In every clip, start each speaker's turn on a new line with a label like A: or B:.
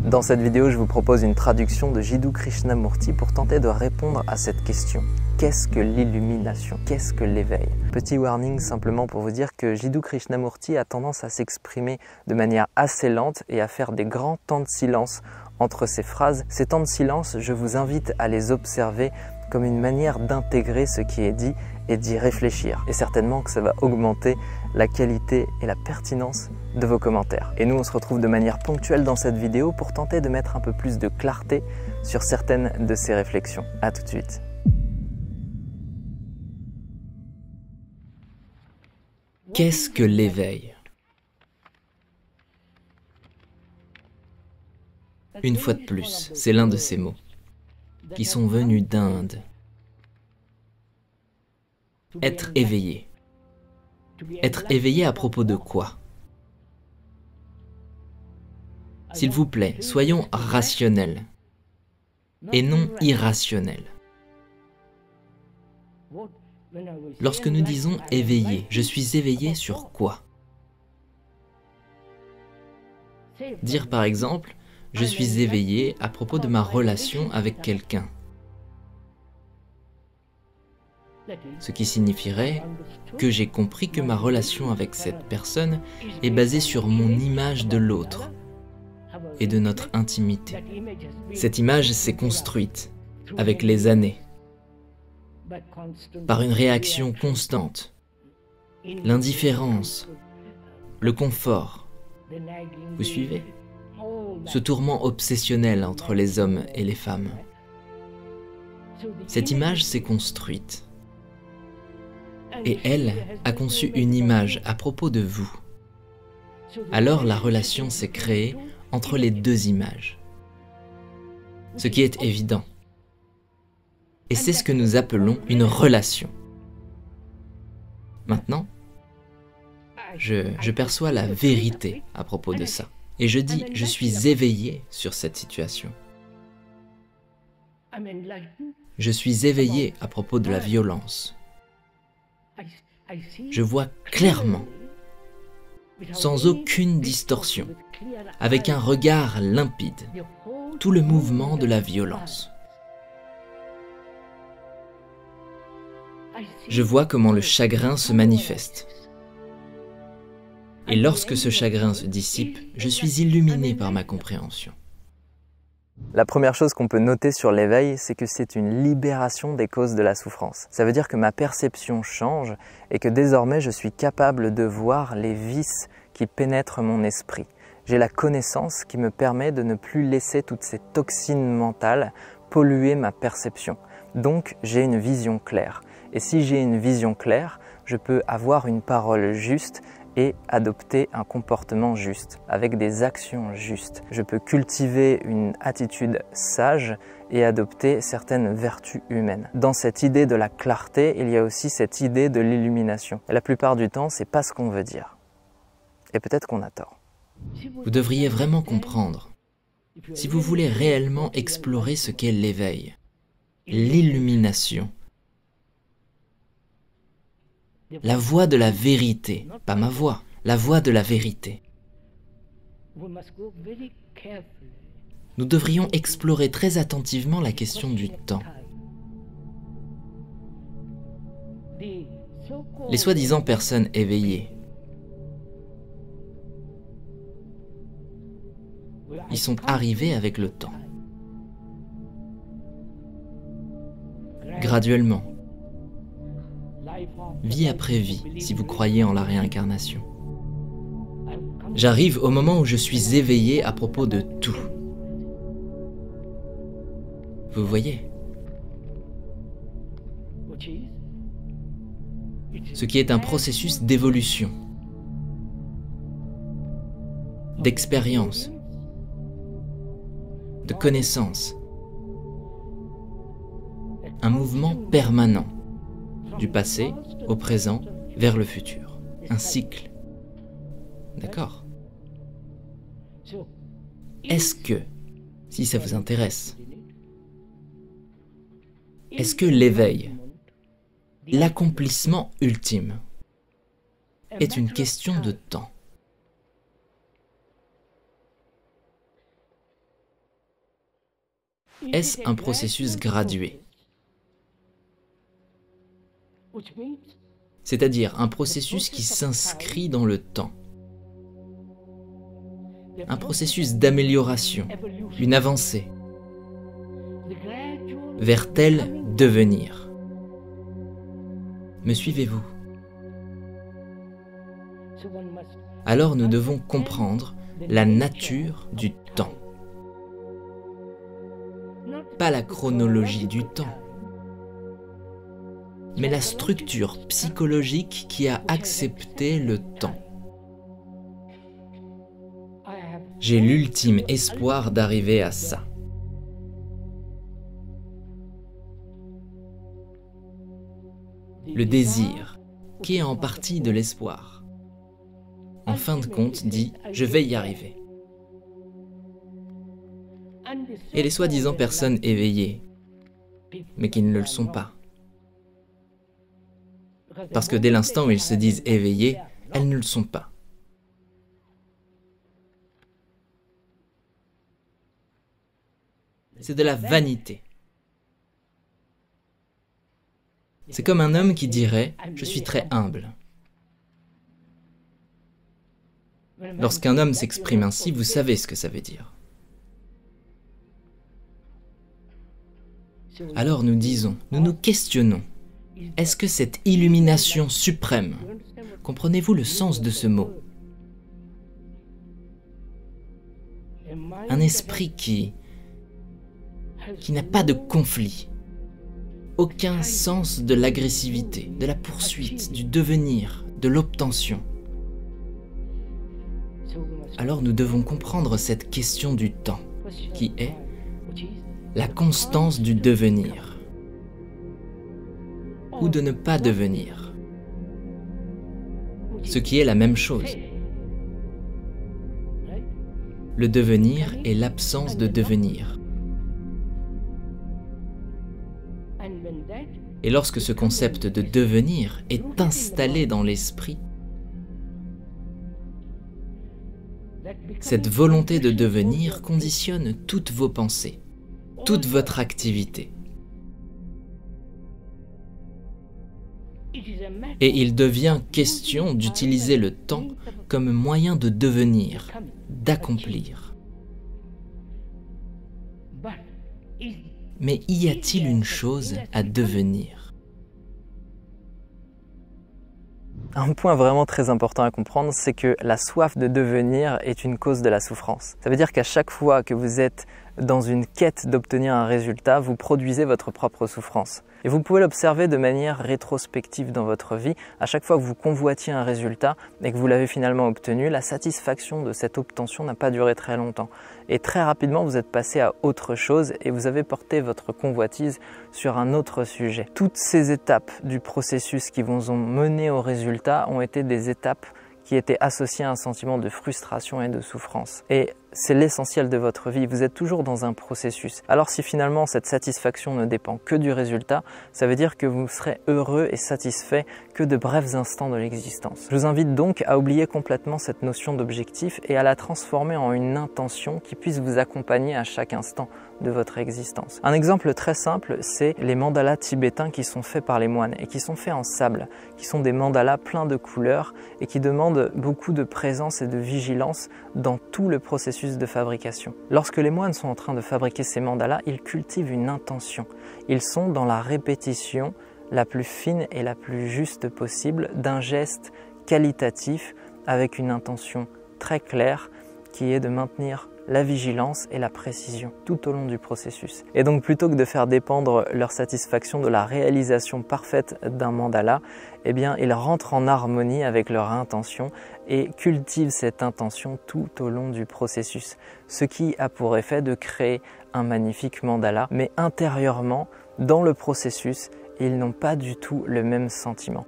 A: Dans cette vidéo, je vous propose une traduction de Jiddu Krishnamurti pour tenter de répondre à cette question. Qu'est-ce que l'illumination? Qu'est-ce que l'éveil? Petit warning simplement pour vous dire que Jiddu Krishnamurti a tendance à s'exprimer de manière assez lente et à faire des grands temps de silence entre ses phrases. Ces temps de silence, je vous invite à les observer comme une manière d'intégrer ce qui est dit et d'y réfléchir. Et certainement que ça va augmenter la qualité et la pertinence de vos commentaires. Et nous, on se retrouve de manière ponctuelle dans cette vidéo pour tenter de mettre un peu plus de clarté sur certaines de ces réflexions. À tout de suite.
B: Qu'est-ce que l'éveil? Une fois de plus, c'est l'un de ces mots qui sont venus d'Inde. Être éveillé. Être éveillé à propos de quoi? S'il vous plaît, soyons rationnels et non irrationnels. Lorsque nous disons éveillé, je suis éveillé sur quoi? Dire par exemple, je suis éveillé à propos de ma relation avec quelqu'un. Ce qui signifierait que j'ai compris que ma relation avec cette personne est basée sur mon image de l'autre et de notre intimité. Cette image s'est construite avec les années, par une réaction constante, l'indifférence, le confort. Vous suivez? Ce tourment obsessionnel entre les hommes et les femmes. Cette image s'est construite. Et elle a conçu une image à propos de vous. Alors la relation s'est créée entre les deux images. Ce qui est évident. Et c'est ce que nous appelons une relation. Maintenant, je perçois la vérité à propos de ça. Et je dis, je suis éveillé sur cette situation. Je suis éveillé à propos de la violence. Je vois clairement, sans aucune distorsion, avec un regard limpide, tout le mouvement de la violence. Je vois comment le chagrin se manifeste. Et lorsque ce chagrin se dissipe, je suis illuminé par ma compréhension.
A: La première chose qu'on peut noter sur l'éveil, c'est que c'est une libération des causes de la souffrance. Ça veut dire que ma perception change et que désormais je suis capable de voir les vices qui pénètrent mon esprit. J'ai la connaissance qui me permet de ne plus laisser toutes ces toxines mentales polluer ma perception. Donc j'ai une vision claire. Et si j'ai une vision claire, je peux avoir une parole juste et adopter un comportement juste, avec des actions justes. Je peux cultiver une attitude sage et adopter certaines vertus humaines. Dans cette idée de la clarté, il y a aussi cette idée de l'illumination. La plupart du temps, c'est pas ce qu'on veut dire. Et peut-être qu'on a tort.
B: Vous devriez vraiment comprendre, si vous voulez réellement explorer ce qu'est l'éveil, l'illumination, la voie de la vérité, pas ma voix, la voie de la vérité. Nous devrions explorer très attentivement la question du temps. Les soi-disant personnes éveillées, ils sont arrivés avec le temps. Graduellement. Vie après vie, si vous croyez en la réincarnation. J'arrive au moment où je suis éveillé à propos de tout. Vous voyez? Ce qui est un processus d'évolution, d'expérience, de connaissance, un mouvement permanent, du passé au présent vers le futur, un cycle. D'accord? Est-ce que, si ça vous intéresse, est-ce que l'éveil, l'accomplissement ultime, est une question de temps? Est-ce un processus gradué? C'est-à-dire un processus qui s'inscrit dans le temps. Un processus d'amélioration, une avancée, vers tel devenir. Me suivez-vous? Alors nous devons comprendre la nature du temps. Pas la chronologie du temps, mais la structure psychologique qui a accepté le temps. J'ai l'ultime espoir d'arriver à ça. Le désir, qui est en partie de l'espoir, en fin de compte dit « je vais y arriver ». Et les soi-disant personnes éveillées, mais qui ne le sont pas. Parce que dès l'instant où ils se disent éveillés, elles ne le sont pas. C'est de la vanité. C'est comme un homme qui dirait « je suis très humble ». Lorsqu'un homme s'exprime ainsi, vous savez ce que ça veut dire. Alors nous disons, nous nous questionnons. Est-ce que cette illumination suprême, comprenez-vous le sens de ce mot? Un esprit qui n'a pas de conflit, aucun sens de l'agressivité, de la poursuite, du devenir, de l'obtention. Alors nous devons comprendre cette question du temps, qui est la constance du devenir, ou de ne pas devenir, ce qui est la même chose. Le devenir est l'absence de devenir. Et lorsque ce concept de devenir est installé dans l'esprit, cette volonté de devenir conditionne toutes vos pensées, toute votre activité. Et il devient question d'utiliser le temps comme moyen de devenir, d'accomplir. Mais y a-t-il une chose à devenir?
A: Un point vraiment très important à comprendre, c'est que la soif de devenir est une cause de la souffrance. Ça veut dire qu'à chaque fois que vous êtes dans une quête d'obtenir un résultat, vous produisez votre propre souffrance. Et vous pouvez l'observer de manière rétrospective dans votre vie. À chaque fois que vous convoitiez un résultat et que vous l'avez finalement obtenu, la satisfaction de cette obtention n'a pas duré très longtemps. Et très rapidement, vous êtes passé à autre chose et vous avez porté votre convoitise sur un autre sujet. Toutes ces étapes du processus qui vous ont mené au résultat ont été des étapes qui étaient associées à un sentiment de frustration et de souffrance. Et c'est l'essentiel de votre vie, vous êtes toujours dans un processus. Alors si finalement cette satisfaction ne dépend que du résultat, ça veut dire que vous serez heureux et satisfait que de brefs instants de l'existence. Je vous invite donc à oublier complètement cette notion d'objectif et à la transformer en une intention qui puisse vous accompagner à chaque instant de votre existence. Un exemple très simple, c'est les mandalas tibétains qui sont faits par les moines et qui sont faits en sable, qui sont des mandalas pleins de couleurs et qui demandent beaucoup de présence et de vigilance dans tout le processus de fabrication. Lorsque les moines sont en train de fabriquer ces mandalas, ils cultivent une intention. Ils sont dans la répétition la plus fine et la plus juste possible d'un geste qualitatif avec une intention très claire qui est de maintenir la vigilance et la précision tout au long du processus. Et donc plutôt que de faire dépendre leur satisfaction de la réalisation parfaite d'un mandala, eh bien ils rentrent en harmonie avec leur intention et cultivent cette intention tout au long du processus. Ce qui a pour effet de créer un magnifique mandala, mais intérieurement, dans le processus, ils n'ont pas du tout le même sentiment.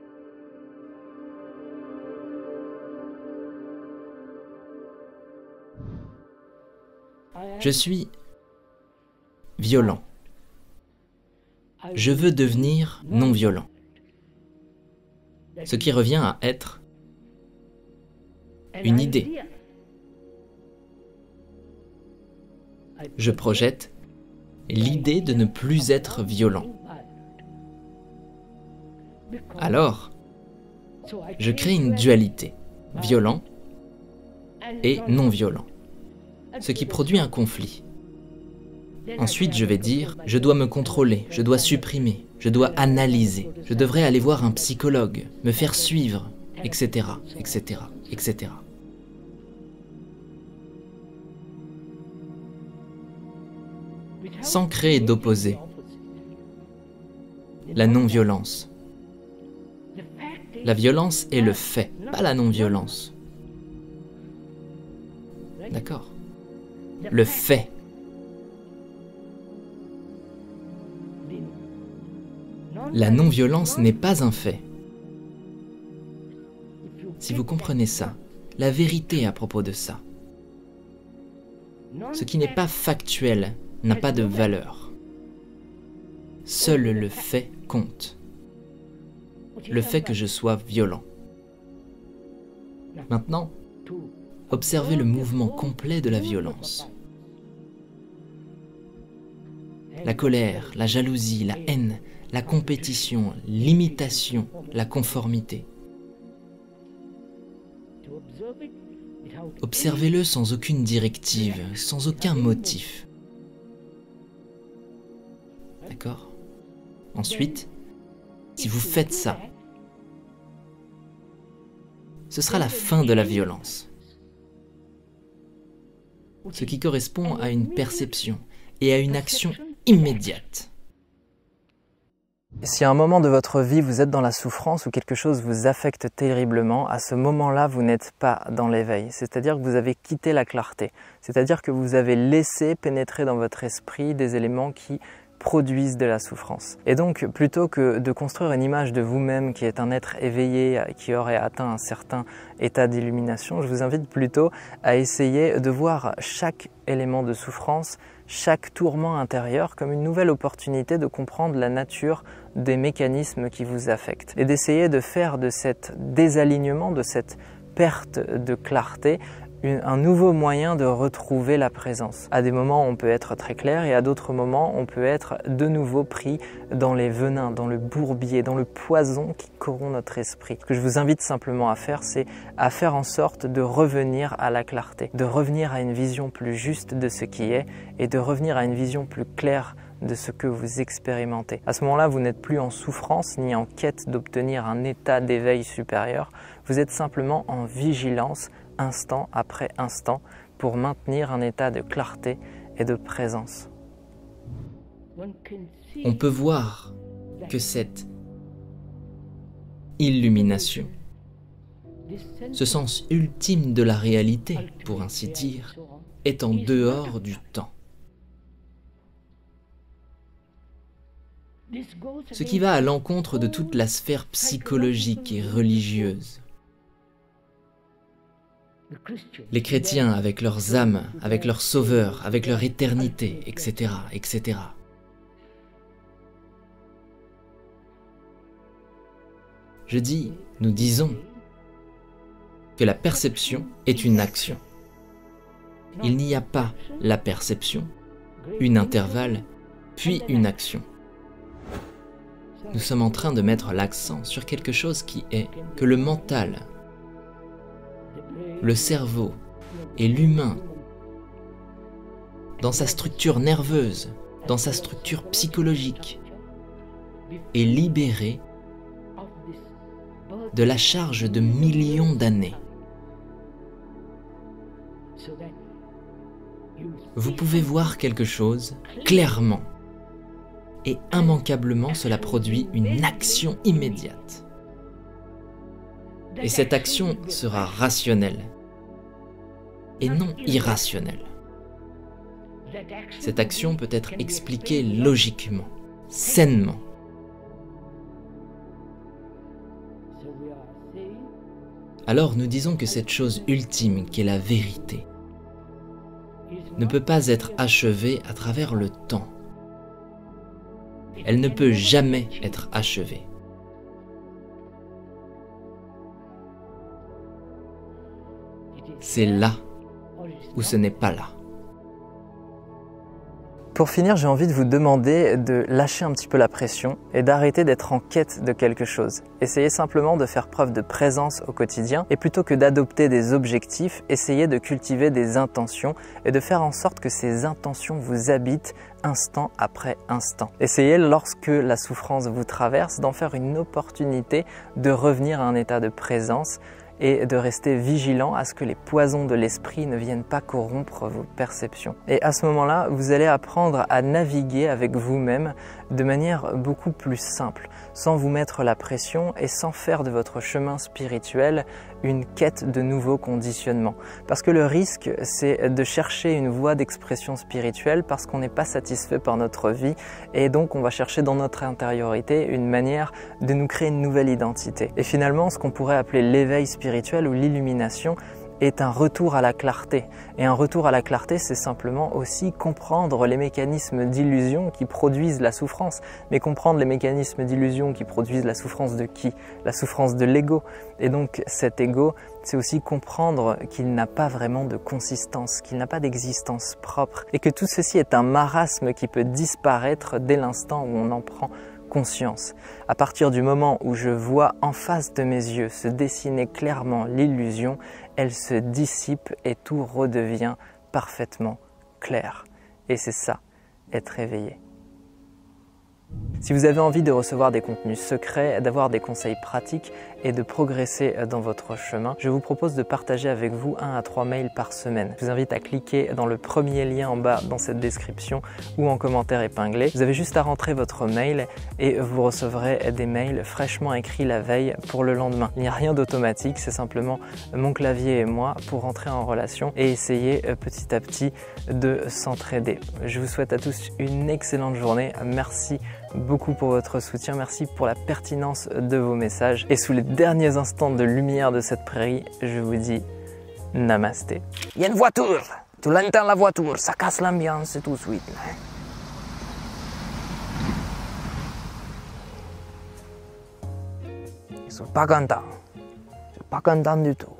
B: Je suis violent. Je veux devenir non violent. Ce qui revient à être une idée. Je projette l'idée de ne plus être violent. Alors, je crée une dualité, violent et non violent, ce qui produit un conflit. Ensuite, je vais dire, je dois me contrôler, je dois supprimer, je dois analyser, je devrais aller voir un psychologue, me faire suivre, etc., etc., etc. Sans créer d'opposé. La non-violence. La violence est le fait, pas la non-violence. D'accord? Le fait. La non-violence n'est pas un fait. Si vous comprenez ça, la vérité à propos de ça, ce qui n'est pas factuel n'a pas de valeur. Seul le fait compte. Le fait que je sois violent. Maintenant, observez le mouvement complet de la violence. La colère, la jalousie, la haine, la compétition, l'imitation, la conformité. Observez-le sans aucune directive, sans aucun motif. D'accord? Ensuite, si vous faites ça, ce sera la fin de la violence. Ce qui correspond à une perception et à une action immédiate.
A: Si à un moment de votre vie vous êtes dans la souffrance ou quelque chose vous affecte terriblement, à ce moment-là vous n'êtes pas dans l'éveil. C'est-à-dire que vous avez quitté la clarté. C'est-à-dire que vous avez laissé pénétrer dans votre esprit des éléments qui produisent de la souffrance. Et donc, plutôt que de construire une image de vous-même qui est un être éveillé, qui aurait atteint un certain état d'illumination, je vous invite plutôt à essayer de voir chaque élément de souffrance, chaque tourment intérieur comme une nouvelle opportunité de comprendre la nature des mécanismes qui vous affectent et d'essayer de faire de cet désalignement, de cette perte de clarté, un nouveau moyen de retrouver la présence. À des moments, on peut être très clair et à d'autres moments, on peut être de nouveau pris dans les venins, dans le bourbier, dans le poison qui corrompt notre esprit. Ce que je vous invite simplement à faire, c'est à faire en sorte de revenir à la clarté, de revenir à une vision plus juste de ce qui est et de revenir à une vision plus claire de ce que vous expérimentez. À ce moment-là, vous n'êtes plus en souffrance ni en quête d'obtenir un état d'éveil supérieur. Vous êtes simplement en vigilance instant après instant pour maintenir un état de clarté et de présence.
B: On peut voir que cette illumination, ce sens ultime de la réalité, pour ainsi dire, est en dehors du temps. Ce qui va à l'encontre de toute la sphère psychologique et religieuse. Les chrétiens avec leurs âmes, avec leur sauveur, avec leur éternité, etc., etc. Je dis, nous disons, que la perception est une action. Il n'y a pas la perception, une intervalle, puis une action. Nous sommes en train de mettre l'accent sur quelque chose qui est que le mental, le cerveau et l'humain, dans sa structure nerveuse, dans sa structure psychologique, est libéré de la charge de millions d'années. Vous pouvez voir quelque chose clairement et immanquablement cela produit une action immédiate. Et cette action sera rationnelle et non irrationnelle. Cette action peut être expliquée logiquement, sainement. Alors nous disons que cette chose ultime qui est la vérité ne peut pas être achevée à travers le temps. Elle ne peut jamais être achevée. C'est là où ce n'est pas là.
A: Pour finir, j'ai envie de vous demander de lâcher un petit peu la pression et d'arrêter d'être en quête de quelque chose. Essayez simplement de faire preuve de présence au quotidien et plutôt que d'adopter des objectifs, essayez de cultiver des intentions et de faire en sorte que ces intentions vous habitent instant après instant. Essayez, lorsque la souffrance vous traverse, d'en faire une opportunité de revenir à un état de présence et de rester vigilant à ce que les poisons de l'esprit ne viennent pas corrompre vos perceptions. Et à ce moment-là, vous allez apprendre à naviguer avec vous-même de manière beaucoup plus simple, sans vous mettre la pression et sans faire de votre chemin spirituel une quête de nouveaux conditionnements. Parce que le risque, c'est de chercher une voie d'expression spirituelle parce qu'on n'est pas satisfait par notre vie et donc on va chercher dans notre intériorité une manière de nous créer une nouvelle identité. Et finalement, ce qu'on pourrait appeler l'éveil spirituel ou l'illumination est un retour à la clarté. Et un retour à la clarté, c'est simplement aussi comprendre les mécanismes d'illusion qui produisent la souffrance. Mais comprendre les mécanismes d'illusion qui produisent la souffrance de qui? La souffrance de l'ego. Et donc cet ego, c'est aussi comprendre qu'il n'a pas vraiment de consistance, qu'il n'a pas d'existence propre. Et que tout ceci est un marasme qui peut disparaître dès l'instant où on en prend conscience. À partir du moment où je vois en face de mes yeux se dessiner clairement l'illusion, elle se dissipe et tout redevient parfaitement clair. Et c'est ça, être éveillé. Si vous avez envie de recevoir des contenus secrets, d'avoir des conseils pratiques et de progresser dans votre chemin, je vous propose de partager avec vous 1 à 3 mails par semaine. Je vous invite à cliquer dans le premier lien en bas dans cette description ou en commentaire épinglé. Vous avez juste à rentrer votre mail et vous recevrez des mails fraîchement écrits la veille pour le lendemain. Il n'y a rien d'automatique, c'est simplement mon clavier et moi pour rentrer en relation et essayer petit à petit de s'entraider. Je vous souhaite à tous une excellente journée. Merci beaucoup pour votre soutien, merci pour la pertinence de vos messages. Et sous les derniers instants de lumière de cette prairie, je vous dis namasté. Il y a une voiture, tu l'entends la voiture, ça casse l'ambiance tout de suite. Ils sont pas contents du tout.